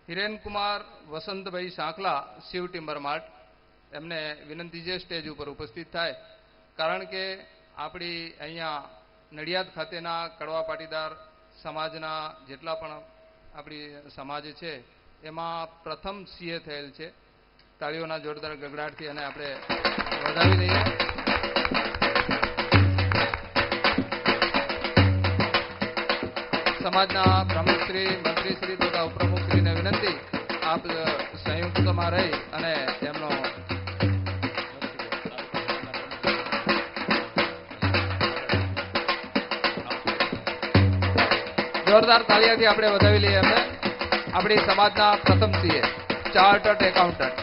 Hirenkumar Vasantbhai Sankhala, Shiv timber Mart, એમને વિનંતી છે સ્ટેજ ઉપર ઉપસ્થિત થાય, કારણ કે આપણી અહીંયા નડિયાદ ખાતેના કડવા પાટીદાર સમાજના જેટલા પણ આપણી સમાજ છે એમાં પ્રથમ સીએ થયેલ છે. તાળીઓના જોરદાર ગગડાટથી અને આપણે વધાવી લઈએ. સમાજના પ્રમુખશ્રી, મંત્રીશ્રી તથા ઉપપ્રમુખશ્રીને વિનંતી આપ સંયુક્તમાં રહી અને તેમનો જોરદાર તાળીયાથી આપણે વધાવી લઈએ. એમને આપણી સમાજના પ્રથમ સીએ, ચાર્ટર્ડ એકાઉન્ટન્ટ.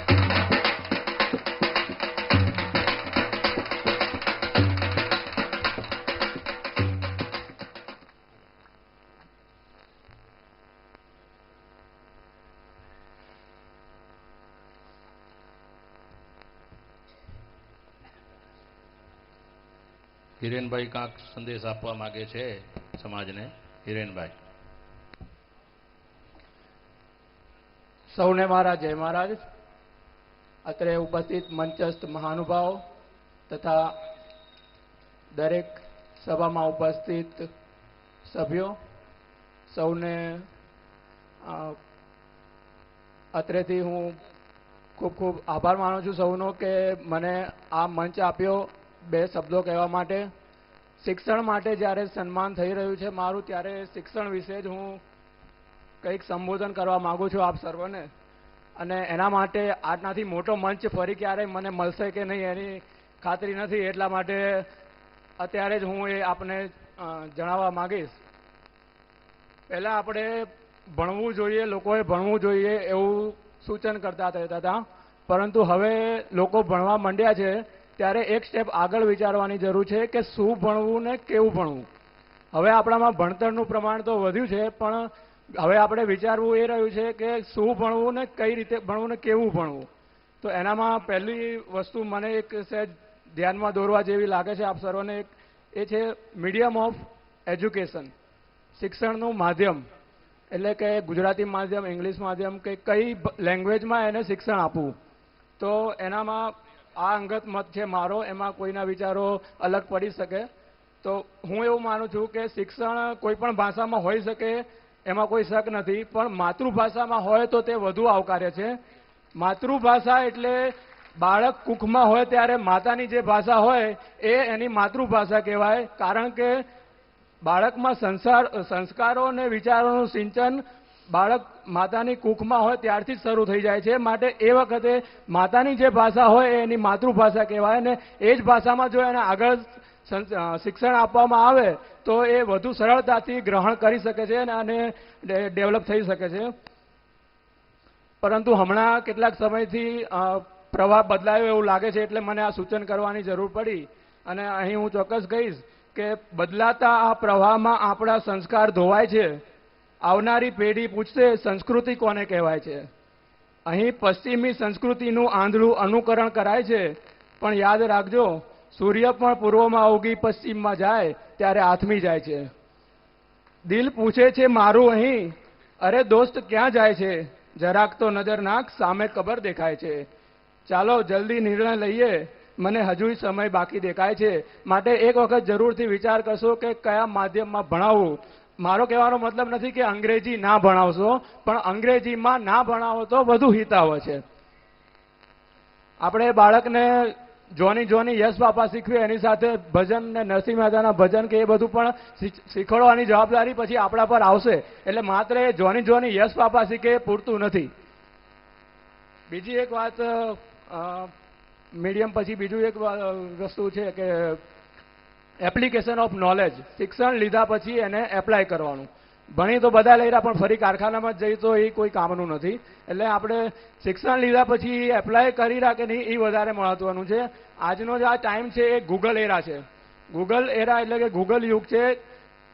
હિરેનભાઈ કાંક સંદેશ આપવા માંગે છે સમાજને. હિરેનભાઈ. સૌને મારા જય મહારાજ. અત્રે ઉપસ્થિત મંચસ્થ મહાનુભાવો તથા દરેક સભામાં ઉપસ્થિત સભ્યો, સૌને અત્રેથી હું ખૂબ ખૂબ આભાર માનું છું સૌનો કે મને આ મંચ આપ્યો બે શબ્દો કહેવા માટે. શિક્ષણ માટે જ્યારે સન્માન થઈ રહ્યું છે મારું, ત્યારે શિક્ષણ વિશે જ હું કંઈક સંબોધન કરવા માંગુ છું આપ સર્વને. અને એના માટે આટલાથી મોટો મંચ ફરી ક્યારેય મને મળશે કે નહીં એની ખાતરી નથી, એટલા માટે અત્યારે જ હું એ આપને જણાવવા માંગીશ. પહેલાં આપણે ભણવું જોઈએ, લોકોએ ભણવું જોઈએ એવું સૂચન કરતા હતા, પરંતુ હવે લોકો ભણવા માંડ્યા છે ત્યારે એક સ્ટેપ આગળ વિચારવાની જરૂર છે કે શું ભણવું ને કેવું ભણવું. હવે આપણામાં ભણતરનું પ્રમાણ તો વધ્યું છે, પણ હવે આપણે વિચારવું એ રહ્યું છે કે શું ભણવું ને કઈ રીતે ભણવું ને કેવું ભણવું. તો એનામાં પહેલી વસ્તુ મને એક સહેજ ધ્યાનમાં દોરવા જેવી લાગે છે આપ સર્વને, એ છે મીડિયમ ઓફ એજ્યુકેશન. શિક્ષણનું માધ્યમ એટલે કે ગુજરાતી માધ્યમ, ઇંગ્લિશ માધ્યમ કે કઈ લેંગ્વેજમાં એને શિક્ષણ આપવું. તો એનામાં આ અંગત મત છે મારો, એમાં કોઈના વિચારો અલગ પડી શકે. તો હું એવું માનું છું કે શિક્ષણ કોઈ પણ ભાષામાં હોઈ શકે, એમાં કોઈ શક નથી, પણ માતૃભાષામાં હોય તો તે વધુ આવકાર્ય છે. માતૃભાષા એટલે બાળક કુખમાં હોય ત્યારે માતાની જે ભાષા હોય એ એની માતૃભાષા કહેવાય, કારણ કે બાળકમાં સંસ્કારો અને વિચારોનું સિંચન બાળક માતાની કુખમાં હોય ત્યારથી જ શરૂ થઈ જાય છે. માટે એ વખતે માતાની જે ભાષા હોય એ એની માતૃભાષા કહેવાય, અને એ જ ભાષામાં જો એને આગળ શિક્ષણ આપવામાં આવે તો એ વધુ સરળતાથી ગ્રહણ કરી શકે છે અને ડેવલપ થઈ શકે છે. પરંતુ હમણાં કેટલાક સમયથી પ્રવાહ બદલાયો એવું લાગે છે, એટલે મને આ સૂચન કરવાની જરૂર પડી. અને અહીં હું ચોક્કસ કહીશ કે બદલાતા આ પ્રવાહમાં આપણા સંસ્કાર ધોવાય છે. આવનારી પેઢી પૂછશે સંસ્કૃતિ કોને કહેવાય છે. અહીં પશ્ચિમી સંસ્કૃતિનું આંધળું અનુકરણ કરાય છે, પણ યાદ રાખજો સૂર્ય પણ પૂર્વમાં ઉગી પશ્ચિમમાં જાય ત્યારે આથમી જાય છે. દિલ પૂછે છે મારું અહીં, અરે દોસ્ત ક્યાં જાય છે, જરાક તો નજર નાખ સામે કબર દેખાય છે. ચાલો જલ્દી નિર્ણય લઈએ, મને હજુય સમય બાકી દેખાય છે. માટે એક વખત જરૂરથી વિચાર કરશો કે કયા માધ્યમમાં ભણાવવું. મારો કહેવાનો મતલબ નથી કે અંગ્રેજી ના ભણાવશો, પણ અંગ્રેજીમાં ના ભણાવો તો વધુ હિતાવ છે. આપણે બાળકને જોની જોની યસ બાપા શીખવી, એની સાથે ભજન ને નરસિંહ મહેતાના ભજન કે એ બધું પણ શીખવાડવાની જવાબદારી પછી આપણા પર આવશે. એટલે માત્ર એ જોની જોની યસ બાપા શીખે એ પૂરતું નથી. બીજી એક વાત, મીડિયમ પછી બીજું એક વસ્તુ છે કે એપ્લિકેશન ઓફ નોલેજ. શિક્ષણ લીધા પછી એને એપ્લાય કરવાનું. ભણી તો બધા લઈ રહ્યા, પણ ફરી કારખાનામાં જઈ તો એ કોઈ કામનું નથી. એટલે આપણે શિક્ષણ લીધા પછી એપ્લાય કરી રહ્યા કે નહીં એ વધારે મહત્વનું છે. આજનો જે આ ટાઈમ છે એ ગૂગલ એરા છે. ગૂગલ એરા એટલે કે ગૂગલ યુગ છે.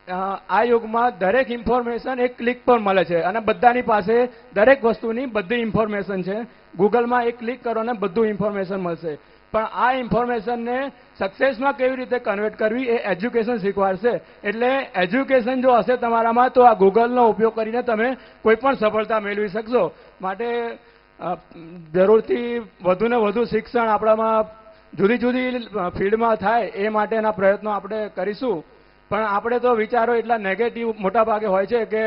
આ યુગમાં દરેક ઇન્ફોર્મેશન એક ક્લિક પર મળે છે અને બધાની પાસે દરેક વસ્તુની બધી ઇન્ફોર્મેશન છે. ગૂગલમાં એક ક્લિક કરો ને બધું ઇન્ફોર્મેશન મળશે. પણ આ ઇન્ફોર્મેશનને સક્સેસમાં કેવી રીતે કન્વર્ટ કરવી એ એજ્યુકેશન શીખવાડશે. એટલે એજ્યુકેશન જો હશે તમારામાં તો આ ગૂગલનો ઉપયોગ કરીને તમે કોઈ પણ સફળતા મેળવી શકશો. માટે જરૂરથી વધુ ને વધુ શિક્ષણ આપણામાં જુદી જુદી ફિલ્ડમાં થાય એ માટેના પ્રયત્નો આપણે કરીશું. પણ આપણે તો વિચારો એટલા નેગેટિવ મોટા ભાગે હોય છે કે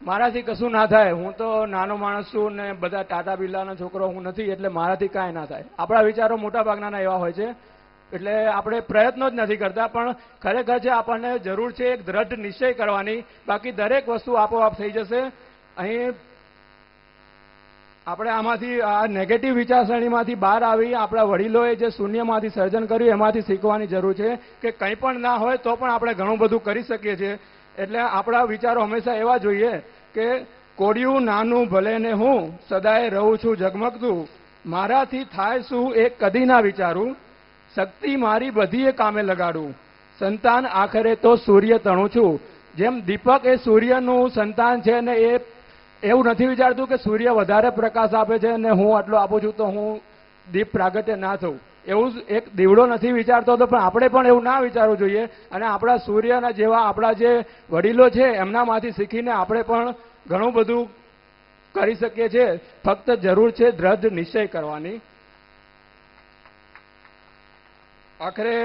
મારાથી કશું ના થાય, હું તો નાનો માણસ છું ને બધા ટાટા બિરલાનો છોકરો હું નથી એટલે મારાથી કાંઈ ના થાય. આપણા વિચારો મોટા ભાગના એવા હોય છે એટલે આપણે પ્રયત્નો જ નથી કરતા. પણ ખરેખર છે આપણને જરૂર છે એક દ્રઢ નિશ્ચય કરવાની, બાકી દરેક વસ્તુ આપોઆપ થઈ જશે. અહીં આપણે આમાંથી આ નેગેટિવ વિચારસરણીમાંથી બહાર આવી આપણા વડીલોએ જે શૂન્યમાંથી સર્જન કર્યું એમાંથી શીખવાની જરૂર છે કે કંઈ પણ ના હોય તો પણ આપણે ઘણું બધું કરી શકીએ છીએ. એટલે આપણા વિચારો હંમેશા એવા જોઈએ કે કોડિયું નાનું ભલે ને હું સદાય રહું છું ઝગમગતું, મારાથી થાય શું એ કદી ના વિચારું, શક્તિ મારી બધીએ કામે લગાડું, સંતાન આખરે તો સૂર્ય તણું છું. જેમ દીપક એ સૂર્યનું સંતાન છે ને એ એવું નથી વિચારતું કે સૂર્ય વધારે પ્રકાશ આપે છે અને હું આટલો આપું છું તો હું દીપ પ્રાગટ્ય ના થવું, એવું જ એક દીવડો નથી વિચારતો. તો પણ આપણે પણ એવું ના વિચારવું જોઈએ. અને આપણા સૂર્યના જેવા આપણા જે વડીલો છે એમનામાંથી શીખીને આપણે પણ ઘણું બધું કરી શકીએ છીએ. ફક્ત જરૂર છે દ્રઢ નિશ્ચય કરવાની. આખરે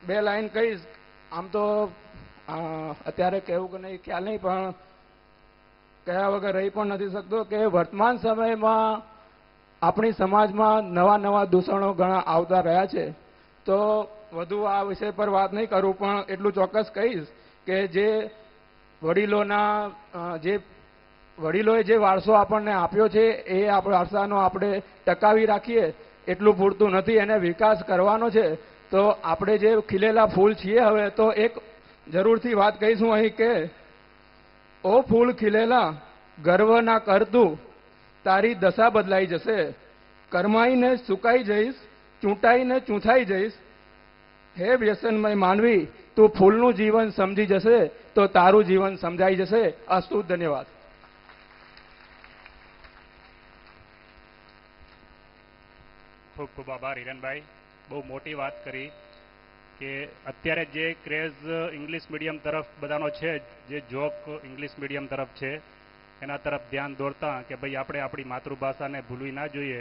બે લાઈન કહીશ. આમ તો અત્યારે કહેવું કે નહીં ખ્યાલ નહીં, પણ કયા વગર રહી પણ નથી શકતો કે વર્તમાન સમયમાં આપણી સમાજમાં નવા નવા દૂષણો ઘણા આવતા રહ્યા છે. તો વધુ આ વિષય પર વાત નહીં કરું, પણ એટલું ચોક્કસ કહીશ કે જે વડીલોએ જે વારસો આપણને આપ્યો છે એ આપણા વારસાનો આપણે ટકાવી રાખીએ એટલું પૂરતું નથી, એને વિકાસ કરવાનો છે. તો આપણે જે ખીલેલા ફૂલ છીએ હવે તો એક જરૂરથી વાત કહીશું અહીં કે ઓ ફૂલ ખીલેલા ગર્વ ના કરતું, તારી દશા બદલાઈ જશે, કરમાઈને સુકાઈ જઈશ, ચૂંટાઈને ચૂંથાઈ જઈશ. હે વ્યસનમય માનવી, તું ફૂલનું જીવન સમજી જશે તો તારું જીવન સમજાઈ જશે. અસ્તુ. ધન્યવાદ. ખૂબ ખૂબ આભાર હિરેનભાઈ. બહુ મોટી વાત કરી કે અત્યારે જે ક્રેઝ ઇંગ્લિશ મીડિયમ તરફ બધાનો છે, જે જોક ઇંગ્લિશ મીડિયમ તરફ છે એના તરફ ધ્યાન દોરતા કે ભાઈ આપણે આપણી માતૃભાષાને ભૂલવી ના જોઈએ.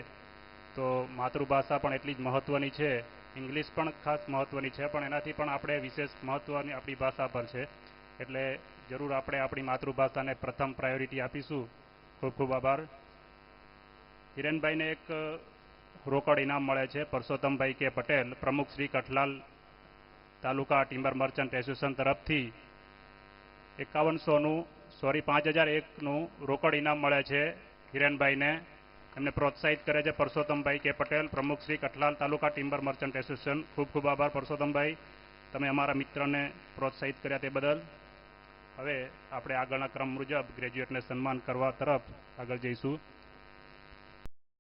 તો માતૃભાષા પણ એટલી જ મહત્ત્વની છે, ઇંગ્લિશ પણ ખાસ મહત્ત્વની છે, પણ એનાથી પણ આપણે વિશેષ મહત્ત્વની આપણી ભાષા પર છે. એટલે જરૂર આપણે આપણી માતૃભાષાને પ્રથમ પ્રાયોરિટી આપીશું. ખૂબ ખૂબ આભાર. હિરેનભાઈને એક રોકડ ઇનામ મળે છે. પરસોત્તમભાઈ કે પટેલ, પ્રમુખ શ્રી કઠલાલ તાલુકા ટિમ્બર મર્ચન્ટ એસોસિએશન તરફથી 5001નું રોકડ ઇનામ મળે છે હિરેનભાઈને. એમને પ્રોત્સાહિત કરે છે પરસોત્તમભાઈ કે પટેલ, પ્રમુખ શ્રી કઠલાલ તાલુકા ટિમ્બર મર્ચન્ટ એસોસિએશન. ખૂબ ખૂબ આભાર પરસોત્તમભાઈ, તમે અમારા મિત્રને પ્રોત્સાહિત કર્યા તે બદલ. હવે આપણે આગળના ક્રમ મુજબ ગ્રેજ્યુએટને સન્માન કરવા તરફ આગળ જઈશું.